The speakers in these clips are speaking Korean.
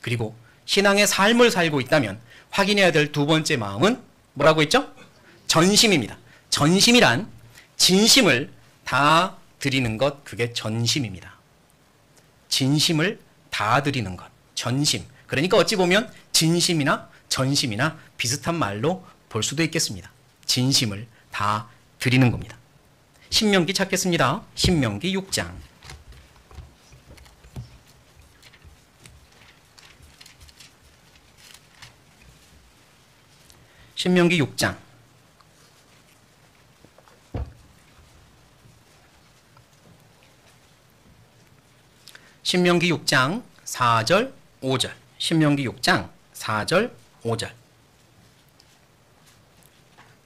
그리고 신앙의 삶을 살고 있다면 확인해야 될 두 번째 마음은 뭐라고 했죠? 전심입니다. 전심이란 진심을 다 드리는 것, 그게 전심입니다. 진심을 다 드리는 것, 전심. 그러니까 어찌 보면 진심이나 전심이나 비슷한 말로 볼 수도 있겠습니다. 진심을 다 드리는 겁니다. 신명기 찾겠습니다. 신명기 6장. 신명기 6장. 신명기 6장 4절 5절. 신명기 6장 4절 5절.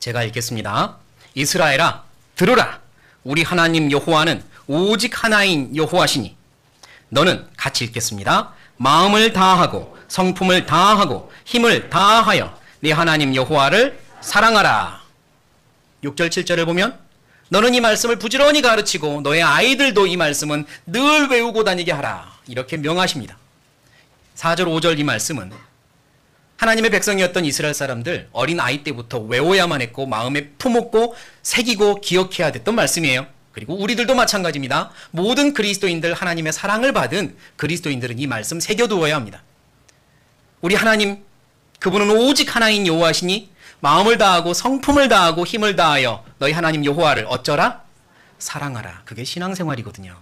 제가 읽겠습니다. 이스라엘아 들으라. 우리 하나님 여호와는 오직 하나인 여호와시니 너는 같이 읽겠습니다. 마음을 다하고 성품을 다하고 힘을 다하여 네 하나님 여호와를 사랑하라. 6절 7절을 보면 너는 이 말씀을 부지런히 가르치고 너의 아이들도 이 말씀은 늘 외우고 다니게 하라. 이렇게 명하십니다. 4절 5절 이 말씀은 하나님의 백성이었던 이스라엘 사람들 어린 아이 때부터 외워야만 했고 마음에 품었고 새기고 기억해야 됐던 말씀이에요. 그리고 우리들도 마찬가지입니다. 모든 그리스도인들, 하나님의 사랑을 받은 그리스도인들은 이 말씀 새겨두어야 합니다. 우리 하나님, 그분은 오직 하나인 여호와시니 마음을 다하고 성품을 다하고 힘을 다하여 너희 하나님 여호와를 어쩌라? 사랑하라. 그게 신앙생활이거든요.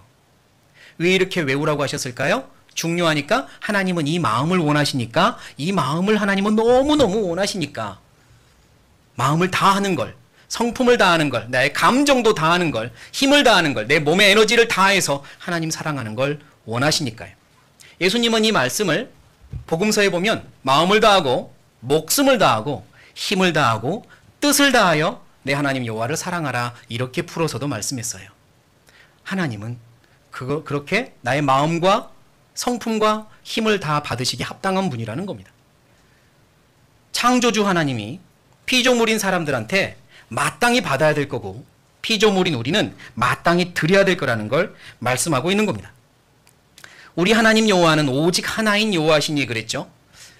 왜 이렇게 외우라고 하셨을까요? 중요하니까. 하나님은 이 마음을 원하시니까. 이 마음을 하나님은 너무너무 원하시니까. 마음을 다하는 걸, 성품을 다하는 걸, 나의 감정도 다하는 걸, 힘을 다하는 걸, 내 몸의 에너지를 다해서 하나님 사랑하는 걸 원하시니까요. 예수님은 이 말씀을 복음서에 보면 마음을 다하고 목숨을 다하고 힘을 다하고 뜻을 다하여 내 하나님 여호와를 사랑하라 이렇게 풀어서도 말씀했어요. 하나님은 그렇게 나의 마음과 성품과 힘을 다 받으시기 합당한 분이라는 겁니다. 창조주 하나님이 피조물인 사람들한테 마땅히 받아야 될 거고 피조물인 우리는 마땅히 드려야 될 거라는 걸 말씀하고 있는 겁니다. 우리 하나님 여호와는 오직 하나인 여호와시니 그랬죠.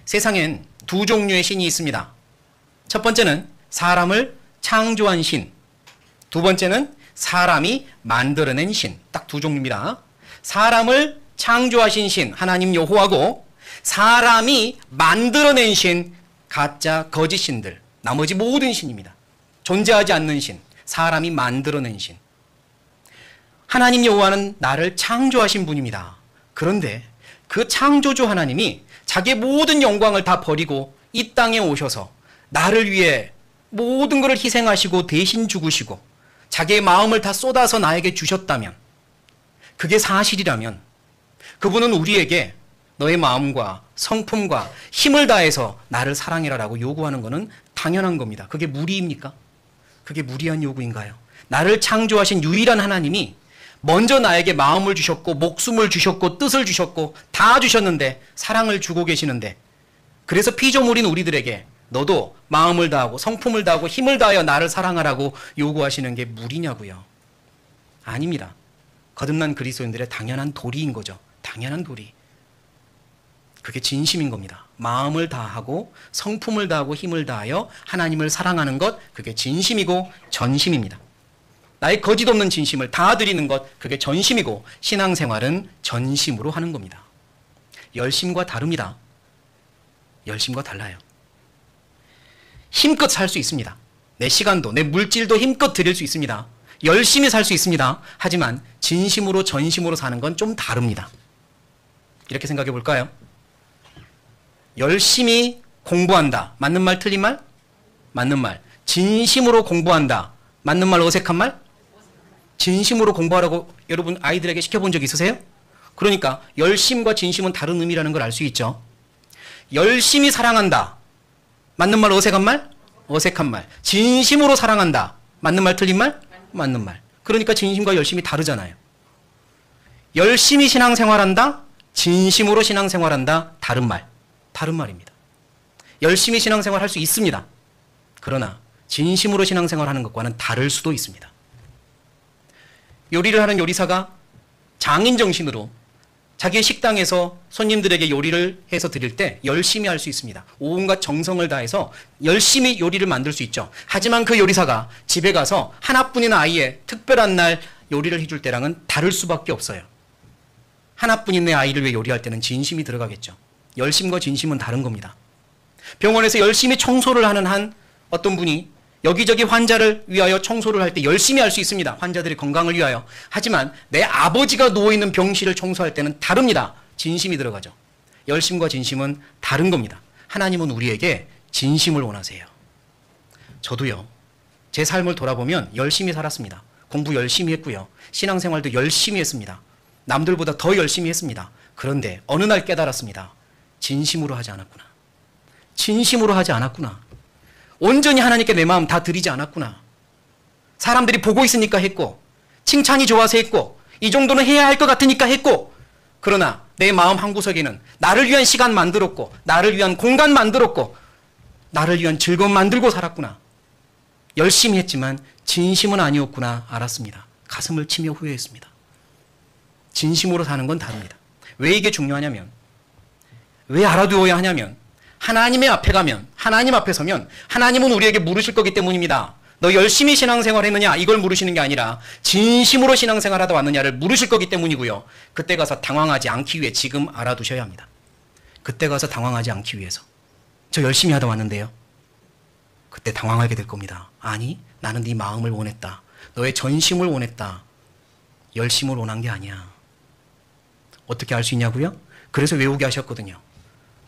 세상엔 두 종류의 신이 있습니다. 첫 번째는 사람을 창조한 신, 두 번째는 사람이 만들어낸 신. 딱 두 종류입니다. 사람을 창조하신 신 하나님 여호와고 사람이 만들어낸 신 가짜 거짓 신들, 나머지 모든 신입니다. 존재하지 않는 신, 사람이 만들어낸 신. 하나님 여호와는 나를 창조하신 분입니다. 그런데 그 창조주 하나님이 자기의 모든 영광을 다 버리고 이 땅에 오셔서 나를 위해 모든 것을 희생하시고 대신 죽으시고 자기의 마음을 다 쏟아서 나에게 주셨다면, 그게 사실이라면 그분은 우리에게 너의 마음과 성품과 힘을 다해서 나를 사랑해라라고 요구하는 것은 당연한 겁니다. 그게 무리입니까? 그게 무리한 요구인가요? 나를 창조하신 유일한 하나님이 먼저 나에게 마음을 주셨고 목숨을 주셨고 뜻을 주셨고 다 주셨는데, 사랑을 주고 계시는데, 그래서 피조물인 우리들에게 너도 마음을 다하고 성품을 다하고 힘을 다하여 나를 사랑하라고 요구하시는 게 무리냐고요? 아닙니다. 거듭난 그리스도인들의 당연한 도리인 거죠. 당연한 도리. 그게 진심인 겁니다. 마음을 다하고 성품을 다하고 힘을 다하여 하나님을 사랑하는 것, 그게 진심이고 전심입니다. 나의 거짓 없는 진심을 다 드리는 것, 그게 전심이고 신앙생활은 전심으로 하는 겁니다. 열심과 다릅니다. 열심과 달라요. 힘껏 살 수 있습니다. 내 시간도 내 물질도 힘껏 드릴 수 있습니다. 열심히 살 수 있습니다. 하지만 진심으로 전심으로 사는 건 좀 다릅니다. 이렇게 생각해 볼까요? 열심히 공부한다. 맞는 말 틀린 말? 맞는 말. 진심으로 공부한다. 맞는 말 어색한 말? 진심으로 공부하라고 여러분 아이들에게 시켜본 적 있으세요? 그러니까 열심과 진심은 다른 의미라는 걸 알 수 있죠. 열심히 사랑한다. 맞는 말 어색한 말? 어색한 말. 진심으로 사랑한다. 맞는 말 틀린 말? 맞는 말. 그러니까 진심과 열심이 다르잖아요. 열심히 신앙생활한다. 진심으로 신앙생활한다. 다른 말. 다른 말입니다. 열심히 신앙생활 할 수 있습니다. 그러나 진심으로 신앙생활하는 것과는 다를 수도 있습니다. 요리를 하는 요리사가 장인 정신으로 자기의 식당에서 손님들에게 요리를 해서 드릴 때 열심히 할 수 있습니다. 온갖 정성을 다해서 열심히 요리를 만들 수 있죠. 하지만 그 요리사가 집에 가서 하나뿐인 아이의 특별한 날 요리를 해줄 때랑은 다를 수밖에 없어요. 하나뿐인 내 아이를 위해 요리할 때는 진심이 들어가겠죠. 열심과 진심은 다른 겁니다. 병원에서 열심히 청소를 하는 한 어떤 분이 여기저기 환자를 위하여 청소를 할 때 열심히 할 수 있습니다. 환자들의 건강을 위하여. 하지만 내 아버지가 누워있는 병실을 청소할 때는 다릅니다. 진심이 들어가죠. 열심과 진심은 다른 겁니다. 하나님은 우리에게 진심을 원하세요. 저도요. 제 삶을 돌아보면 열심히 살았습니다. 공부 열심히 했고요. 신앙생활도 열심히 했습니다. 남들보다 더 열심히 했습니다. 그런데 어느 날 깨달았습니다. 진심으로 하지 않았구나. 진심으로 하지 않았구나. 온전히 하나님께 내 마음 다 드리지 않았구나. 사람들이 보고 있으니까 했고, 칭찬이 좋아서 했고, 이 정도는 해야 할 것 같으니까 했고, 그러나 내 마음 한구석에는 나를 위한 시간 만들었고, 나를 위한 공간 만들었고, 나를 위한 즐거움 만들고 살았구나. 열심히 했지만 진심은 아니었구나 알았습니다. 가슴을 치며 후회했습니다. 진심으로 사는 건 다릅니다. 왜 이게 중요하냐면, 왜 알아두어야 하냐면, 하나님의 앞에 가면, 하나님 앞에 서면 하나님은 우리에게 물으실 거기 때문입니다. 너 열심히 신앙생활 했느냐? 이걸 물으시는 게 아니라 진심으로 신앙생활 하다 왔느냐를 물으실 거기 때문이고요. 그때 가서 당황하지 않기 위해 지금 알아두셔야 합니다. 그때 가서 당황하지 않기 위해서. 저 열심히 하다 왔는데요. 그때 당황하게 될 겁니다. 아니, 나는 네 마음을 원했다. 너의 전심을 원했다. 열심을 원한 게 아니야. 어떻게 알 수 있냐고요? 그래서 외우게 하셨거든요.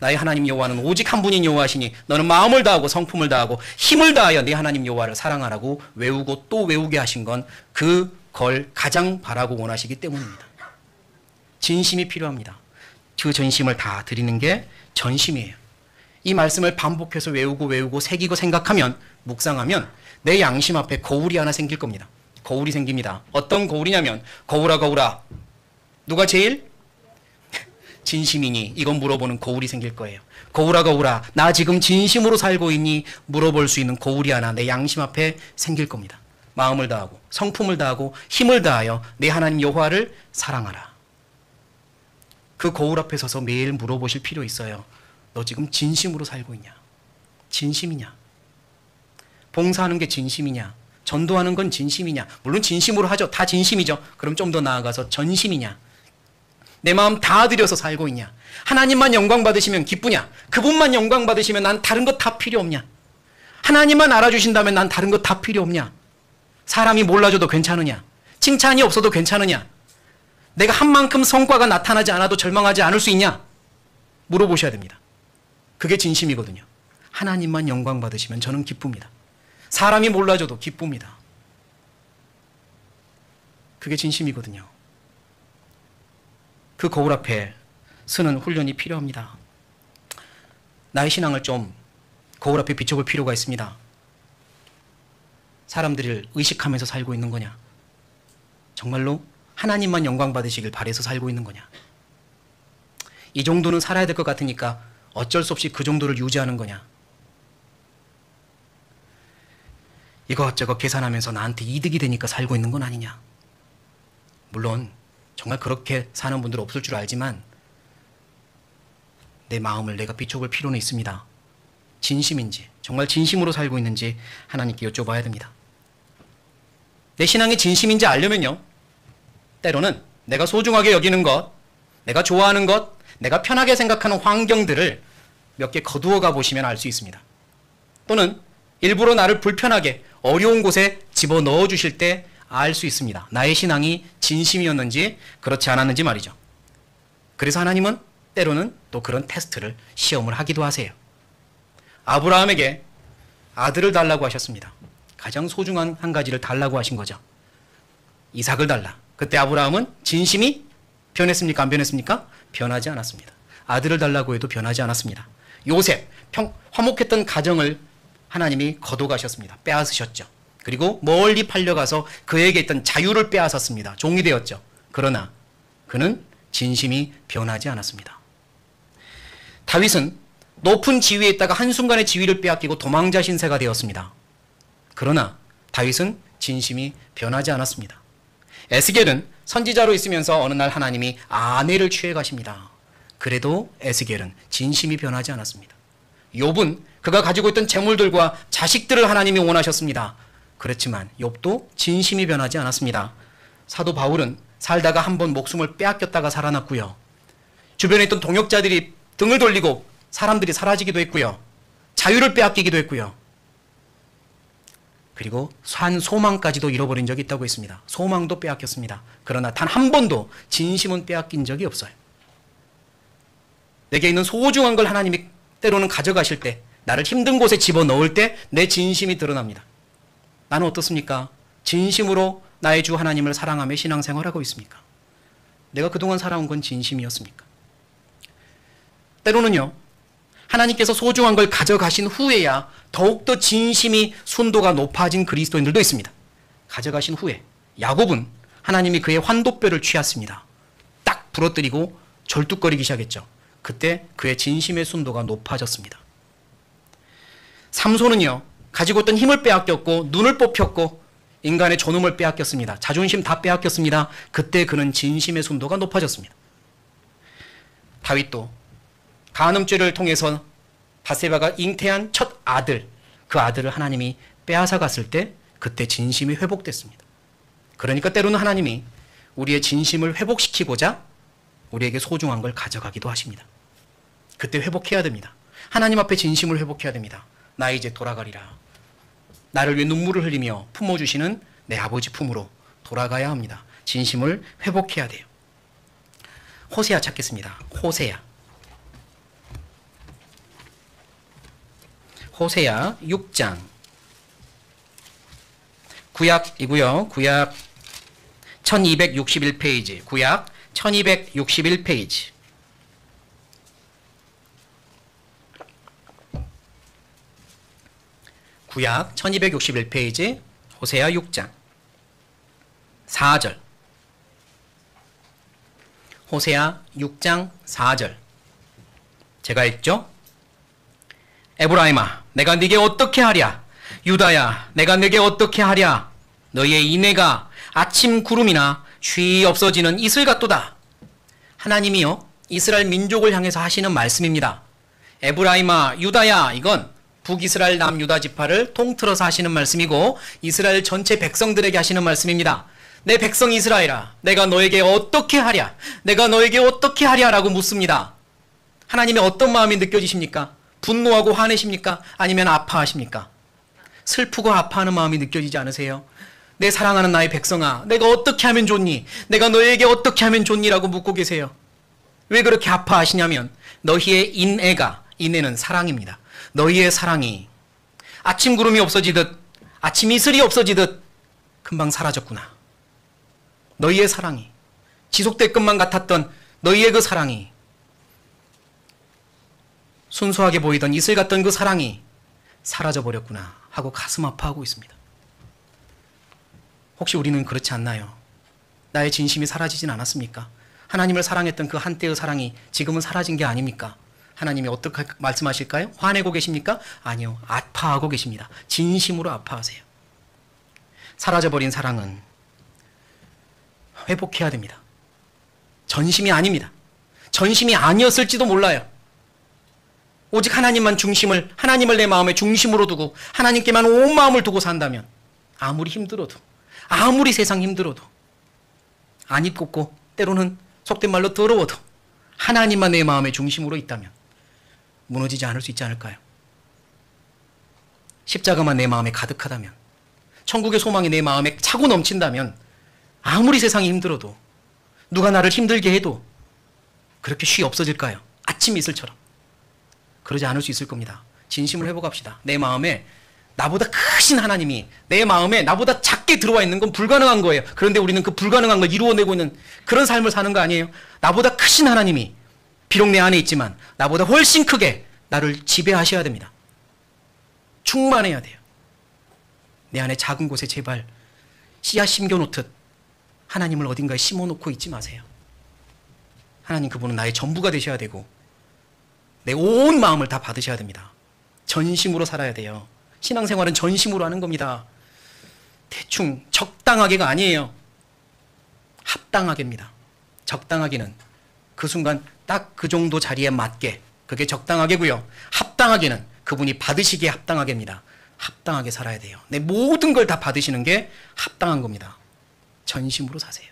나의 하나님 여호와는 오직 한 분인 여호와시니 너는 마음을 다하고 성품을 다하고 힘을 다하여 네 하나님 여호와를 사랑하라고 외우고 또 외우게 하신 건 그걸 가장 바라고 원하시기 때문입니다. 진심이 필요합니다. 그 전심을 다 드리는 게 전심이에요. 이 말씀을 반복해서 외우고 새기고 생각하면, 묵상하면 내 양심 앞에 거울이 하나 생길 겁니다. 거울이 생깁니다. 어떤 거울이냐면, 거울아 누가 제일 진심이니? 이건 물어보는 거울이 생길 거예요. 거울아 나 지금 진심으로 살고 있니? 물어볼 수 있는 거울이 하나 내 양심 앞에 생길 겁니다. 마음을 다하고 성품을 다하고 힘을 다하여 내 하나님 여호와를 사랑하라. 그 거울 앞에 서서 매일 물어보실 필요 있어요. 너 지금 진심으로 살고 있냐? 진심이냐? 봉사하는 게 진심이냐? 전도하는 건 진심이냐? 물론 진심으로 하죠. 다 진심이죠. 그럼 좀 더 나아가서 전심이냐? 내 마음 다 들여서 살고 있냐? 하나님만 영광 받으시면 기쁘냐? 그분만 영광 받으시면 난 다른 것 다 필요 없냐? 하나님만 알아주신다면 난 다른 것 다 필요 없냐? 사람이 몰라줘도 괜찮으냐? 칭찬이 없어도 괜찮으냐? 내가 한 만큼 성과가 나타나지 않아도 절망하지 않을 수 있냐? 물어보셔야 됩니다. 그게 진심이거든요. 하나님만 영광 받으시면 저는 기쁩니다. 사람이 몰라줘도 기쁩니다. 그게 진심이거든요. 그 거울 앞에 서는 훈련이 필요합니다. 나의 신앙을 좀 거울 앞에 비춰볼 필요가 있습니다. 사람들을 의식하면서 살고 있는 거냐? 정말로 하나님만 영광 받으시길 바라서 살고 있는 거냐? 이 정도는 살아야 될 것 같으니까 어쩔 수 없이 그 정도를 유지하는 거냐? 이것저것 계산하면서 나한테 이득이 되니까 살고 있는 건 아니냐? 물론 정말 그렇게 사는 분들 없을 줄 알지만 내 마음을 내가 비춰볼 필요는 있습니다. 진심인지, 정말 진심으로 살고 있는지 하나님께 여쭤봐야 됩니다. 내 신앙이 진심인지 알려면요, 때로는 내가 소중하게 여기는 것, 내가 좋아하는 것, 내가 편하게 생각하는 환경들을 몇 개 거두어 가보시면 알 수 있습니다. 또는 일부러 나를 불편하게 어려운 곳에 집어넣어 주실 때 알 수 있습니다. 나의 신앙이 진심이었는지 그렇지 않았는지 말이죠. 그래서 하나님은 때로는 또 그런 테스트를, 시험을 하기도 하세요. 아브라함에게 아들을 달라고 하셨습니다. 가장 소중한 한 가지를 달라고 하신 거죠. 이삭을 달라. 그때 아브라함은 진심이 변했습니까? 안 변했습니까? 변하지 않았습니다. 아들을 달라고 해도 변하지 않았습니다. 요셉, 화목했던 가정을 하나님이 거둬가셨습니다. 빼앗으셨죠. 그리고 멀리 팔려가서 그에게 있던 자유를 빼앗았습니다. 종이 되었죠. 그러나 그는 진심이 변하지 않았습니다. 다윗은 높은 지위에 있다가 한순간에 지위를 빼앗기고 도망자 신세가 되었습니다. 그러나 다윗은 진심이 변하지 않았습니다. 에스겔은 선지자로 있으면서 어느 날 하나님이 아내를 취해 가십니다. 그래도 에스겔은 진심이 변하지 않았습니다. 욥은 그가 가지고 있던 재물들과 자식들을 하나님이 원하셨습니다. 그렇지만 욥도 진심이 변하지 않았습니다. 사도 바울은 살다가 한 번 목숨을 빼앗겼다가 살아났고요. 주변에 있던 동역자들이 등을 돌리고 사람들이 사라지기도 했고요. 자유를 빼앗기기도 했고요. 그리고 산 소망까지도 잃어버린 적이 있다고 했습니다. 소망도 빼앗겼습니다. 그러나 단 한 번도 진심은 빼앗긴 적이 없어요. 내게 있는 소중한 걸 하나님이 때로는 가져가실 때, 나를 힘든 곳에 집어넣을 때 내 진심이 드러납니다. 나는 어떻습니까? 진심으로 나의 주 하나님을 사랑하며 신앙생활하고 있습니까? 내가 그동안 살아온 건 진심이었습니까? 때로는요, 하나님께서 소중한 걸 가져가신 후에야 더욱더 진심이 순도가 높아진 그리스도인들도 있습니다. 가져가신 후에 야곱은 하나님이 그의 환도뼈를 취했습니다. 딱 부러뜨리고 절뚝거리기 시작했죠. 그때 그의 진심의 순도가 높아졌습니다. 삼손은요, 가지고 있던 힘을 빼앗겼고 눈을 뽑혔고 인간의 존엄을 빼앗겼습니다. 자존심 다 빼앗겼습니다. 그때 그는 진심의 순도가 높아졌습니다. 다윗도 간음죄를 통해서 바세바가 잉태한 첫 아들, 그 아들을 하나님이 빼앗아 갔을 때 그때 진심이 회복됐습니다. 그러니까 때로는 하나님이 우리의 진심을 회복시키고자 우리에게 소중한 걸 가져가기도 하십니다. 그때 회복해야 됩니다. 하나님 앞에 진심을 회복해야 됩니다. 나 이제 돌아가리라. 나를 위해 눈물을 흘리며 품어주시는 내 아버지 품으로 돌아가야 합니다. 진심을 회복해야 돼요. 호세아 찾겠습니다. 호세아 6장. 구약이고요. 구약 1261페이지. 구약 1261페이지. 구약 1261페이지 호세아 6장 4절. 호세아 6장 4절. 제가 읽죠? 에브라임아, 내가 네게 어떻게 하랴? 유다야, 내가 네게 어떻게 하랴? 너희의 인애가 아침 구름이나 쉬 없어지는 이슬 같도다. 하나님이요, 이스라엘 민족을 향해서 하시는 말씀입니다. 에브라임아, 유다야, 이건 북이스라엘 남유다 지파를 통틀어서 하시는 말씀이고 이스라엘 전체 백성들에게 하시는 말씀입니다. 내 백성 이스라엘아, 내가 너에게 어떻게 하랴? 내가 너에게 어떻게 하랴? 라고 묻습니다. 하나님의 어떤 마음이 느껴지십니까? 분노하고 화내십니까? 아니면 아파하십니까? 슬프고 아파하는 마음이 느껴지지 않으세요? 내 사랑하는 나의 백성아, 내가 어떻게 하면 좋니? 내가 너에게 어떻게 하면 좋니? 라고 묻고 계세요. 왜 그렇게 아파하시냐면 너희의 인애는 사랑입니다. 너희의 사랑이 아침 구름이 없어지듯 아침 이슬이 없어지듯 금방 사라졌구나. 너희의 사랑이 지속될 것만 같았던 너희의 그 사랑이, 순수하게 보이던 이슬 같던 그 사랑이 사라져버렸구나 하고 가슴 아파하고 있습니다. 혹시 우리는 그렇지 않나요? 나의 진심이 사라지진 않았습니까? 하나님을 사랑했던 그 한때의 사랑이 지금은 사라진 게 아닙니까? 하나님이 어떻게 말씀하실까요? 화내고 계십니까? 아니요. 아파하고 계십니다. 진심으로 아파하세요. 사라져버린 사랑은 회복해야 됩니다. 전심이 아닙니다. 전심이 아니었을지도 몰라요. 오직 하나님만 중심을, 하나님을 내 마음의 중심으로 두고 하나님께만 온 마음을 두고 산다면 아무리 힘들어도, 아무리 세상 힘들어도, 안 입고 때로는 속된 말로 더러워도 하나님만 내 마음의 중심으로 있다면 무너지지 않을 수 있지 않을까요? 십자가만 내 마음에 가득하다면, 천국의 소망이 내 마음에 차고 넘친다면 아무리 세상이 힘들어도, 누가 나를 힘들게 해도 그렇게 쉬 없어질까요? 아침 이슬처럼. 그러지 않을 수 있을 겁니다. 진심을 회복합시다. 내 마음에 나보다 크신 하나님이 내 마음에 나보다 작게 들어와 있는 건 불가능한 거예요. 그런데 우리는 그 불가능한 걸 이루어내고 있는 그런 삶을 사는 거 아니에요? 나보다 크신 하나님이 비록 내 안에 있지만 나보다 훨씬 크게 나를 지배하셔야 됩니다. 충만해야 돼요. 내 안에 작은 곳에 제발 씨앗 심겨놓듯 하나님을 어딘가에 심어놓고 있지 마세요. 하나님 그분은 나의 전부가 되셔야 되고 내 온 마음을 다 받으셔야 됩니다. 전심으로 살아야 돼요. 신앙생활은 전심으로 하는 겁니다. 대충 적당하게가 아니에요. 합당하게입니다. 적당하게는 그 순간 딱 그 정도 자리에 맞게, 그게 적당하게고요. 합당하게는 그분이 받으시기에 합당하게입니다. 합당하게 살아야 돼요. 내 모든 걸 다 받으시는 게 합당한 겁니다. 전심으로 사세요.